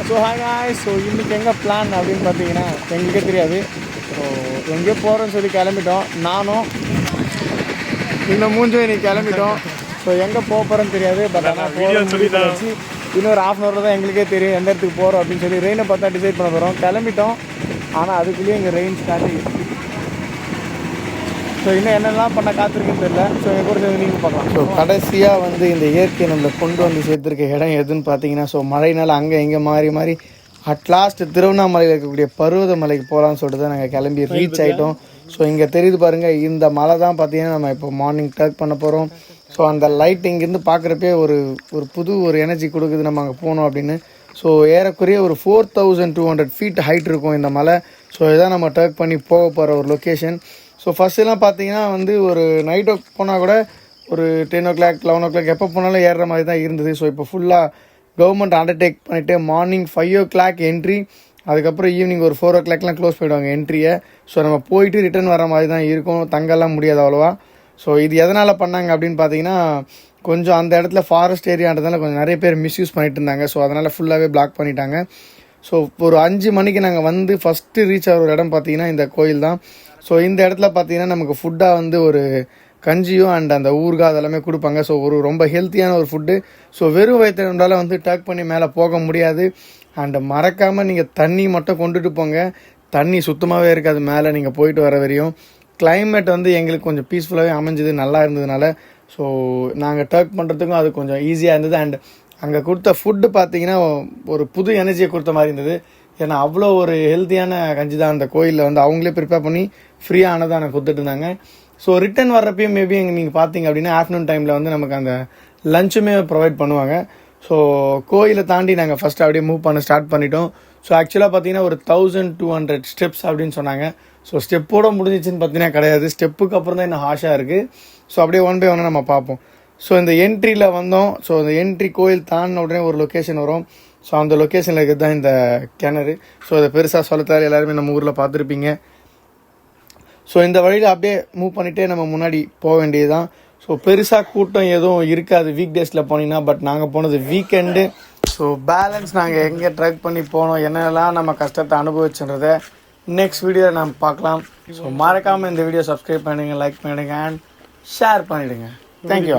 So hi guys. So இன்றைக்கி எங்கே plan அப்படின்னு பார்த்தீங்கன்னா எங்களுக்கே தெரியாது. ஸோ எங்கே போகிறோன்னு சொல்லி கிளம்பிட்டோம். நானும் இந்த மூஞ்சும் இன்றைக்கி கிளம்பிட்டோம். ஸோ எங்கே போகிறோன்னு தெரியாது. பட் ஆனால் போகிறோம் சொல்லி வச்சு இன்னொரு ½ தான் எங்களுக்கே தெரியும் எந்த இடத்துக்கு போகிறோம் அப்படின்னு சொல்லி. ரெயினை பார்த்தா டிசைட் பண்ண போகிறோம். கிளம்பிட்டோம். ஆனால் அதுக்குள்ளேயே இங்கே ரெயின் ஸ்டார்ட் ஆகிடுச்சு. ஸோ இன்னும் என்னெல்லாம் பண்ண காத்திருக்குன்னு தெரியல. ஸோ எங்கள் கூட சேர்ந்து நீங்கள் பார்க்கலாம். ஸோ கடைசியாக வந்து இந்த இயற்கை நம்மளை கொண்டு வந்து சேர்த்துருக்க இடம் எதுன்னு பார்த்தீங்கன்னா, ஸோ மழைனால அங்கே இங்கே மாறி அட்லாஸ்ட் திருவண்ணாமலையில் இருக்கக்கூடிய பருவதமலைக்கு போகலான்னு சொல்லிட்டு தான் நாங்கள் கிளம்பி ரீச் ஆகிட்டோம். ஸோ இங்கே தெரியுது பாருங்கள், இந்த மலை தான் பார்த்தீங்கன்னா நம்ம இப்போ மார்னிங் டர்க் பண்ண போகிறோம். ஸோ அந்த லைட் இங்கேருந்து பார்க்குறப்பே ஒரு புது எனர்ஜி கொடுக்குது நம்ம அங்கே போகணும் அப்படின்னு. ஸோ ஏறக்குறைய ஒரு 4200 feet ஹைட் இருக்கும் இந்த மலை. ஸோ இதான் நம்ம டர்க் பண்ணி போக போகிற ஒரு லொக்கேஷன். ஸோ ஃபஸ்ட்டுலாம் பார்த்தீங்கன்னா வந்து ஒரு நைட் ஒர்க் போனால் கூட ஒரு 10 o'clock 11 o'clock எப்போ போனாலும் ஏறுற மாதிரி தான் இருந்தது. ஸோ இப்போ ஃபுல்லாக கவர்மெண்ட் அண்டர்டேக் பண்ணிவிட்டு மார்னிங் 5 o'clock என்ட்ரி, அதுக்கப்புறம் ஈவினிங் ஒரு 4 o'clockலாம் க்ளோஸ் பண்ணிவிடுவாங்க என்ட்ரியை. ஸோ நம்ம போயிட்டு ரிட்டர்ன் வர மாதிரி தான் இருக்கும், தங்கலாம் முடியாது அவ்வளோவா. ஸோ இது எதனால் பண்ணாங்க அப்படின்னு பார்த்தீங்கன்னா, கொஞ்சம் அந்த இடத்துல ஃபாரஸ்ட் ஏரியான்றதால கொஞ்சம் நிறைய பேர் மிஸ்யூஸ் பண்ணிட்டு இருந்தாங்க. ஸோ அதனால் ஃபுல்லாகவே பிளாக் பண்ணிட்டாங்க. ஸோ ஒரு 5 மணிக்கு நாங்கள் வந்து ஃபஸ்ட்டு ரீச் ஆகிற ஒரு இடம் பார்த்தீங்கன்னா இந்த கோயில் தான். ஸோ இந்த இடத்துல பார்த்தீங்கன்னா நமக்கு ஃபுட்டாக வந்து ஒரு கஞ்சியும் அண்ட் அந்த ஊறுகாய் அதெல்லாமே கொடுப்பாங்க. ஸோ ஒரு ரொம்ப ஹெல்த்தியான ஒரு ஃபுட்டு. ஸோ வெறும் வயிற்றுனால வந்து டேக் பண்ணி மேலே போக முடியாது. அண்ட் மறக்காமல் நீங்கள் தண்ணி மட்டும் கொண்டுட்டு போங்க. தண்ணி சுத்தமாகவே இருக்காது மேலே நீங்கள் போயிட்டு வர வரையும். கிளைமேட் வந்து எங்களுக்கு கொஞ்சம் பீஸ்ஃபுல்லாகவே அமைஞ்சது, நல்லா இருந்ததுனால. ஸோ நாங்கள் டேக் பண்ணுறதுக்கும் அது கொஞ்சம் ஈஸியாக இருந்தது. அண்ட் அங்கே கொடுத்த ஃபுட்டு பார்த்தீங்கன்னா ஒரு புது எனர்ஜியை கொடுத்த மாதிரி இருந்தது. ஏன்னா அவ்வளோ ஒரு ஹெல்த்தியான கஞ்சி தான் அந்த கோயிலில் வந்து அவங்களே ப்ரிப்பேர் பண்ணி ஃப்ரீயாக அன்னதானம் கொடுத்துட்டு இருந்தாங்க. ஸோ ரிட்டன் வர்றப்பையும் மேபி நீங்கள் பார்த்தீங்க அப்படின்னா ஆஃப்டர்நூன் டைமில் வந்து நமக்கு அந்த லஞ்சுமே ப்ரொவைட் பண்ணுவாங்க. ஸோ கோயிலை தாண்டி நாங்கள் ஃபஸ்ட்டு அப்படியே மூவ் பண்ண ஸ்டார்ட் பண்ணிட்டோம். ஸோ ஆக்சுவலாக பார்த்தீங்கன்னா ஒரு 1200 ஸ்டெப்ஸ் அப்படின்னு சொன்னாங்க. ஸோ ஸ்டெப்போட முடிஞ்சிச்சின்னு பார்த்தீங்கன்னா கிடையாது, ஸ்டெப்புக்கு அப்புறம் தான் இன்னும் ஹாஷாக இருக்குது. ஸோ அப்படியே ஒன் பை ஒன்னாக நம்ம பார்ப்போம். ஸோ இந்த என்ட்ரியில் வந்தோம். ஸோ இந்த என்ட்ரி கோயில் தாண்டின உடனே ஒரு லொக்கேஷன் வரும். ஸோ அந்த லொக்கேஷனில் இருக்கிறது தான் இந்த கிணறு. ஸோ அதை பெருசாக சொல்லத்தால் எல்லாருமே நம்ம ஊரில் பார்த்துருப்பீங்க. ஸோ இந்த வழியில் அப்படியே மூவ் பண்ணிகிட்டே நம்ம முன்னாடி போக வேண்டியது தான். ஸோ பெருசாக கூட்டம் எதுவும் இருக்காது வீக் டேஸில் போனீங்கன்னா. பட் நாங்கள் போனது வீக்கெண்டு. ஸோ பேலன்ஸ் நாங்கள் எங்கே ட்ராக் பண்ணி போனோம், என்னெல்லாம் நம்ம கஷ்டத்தை அனுபவிச்சுன்றதை நெக்ஸ்ட் வீடியோவில் நம்ம பார்க்கலாம். ஸோ மறக்காமல் இந்த வீடியோ சப்ஸ்கிரைப் பண்ணிடுங்க, லைக் பண்ணிடுங்க அண்ட் ஷேர் பண்ணிவிடுங்க. தேங்க்யூ.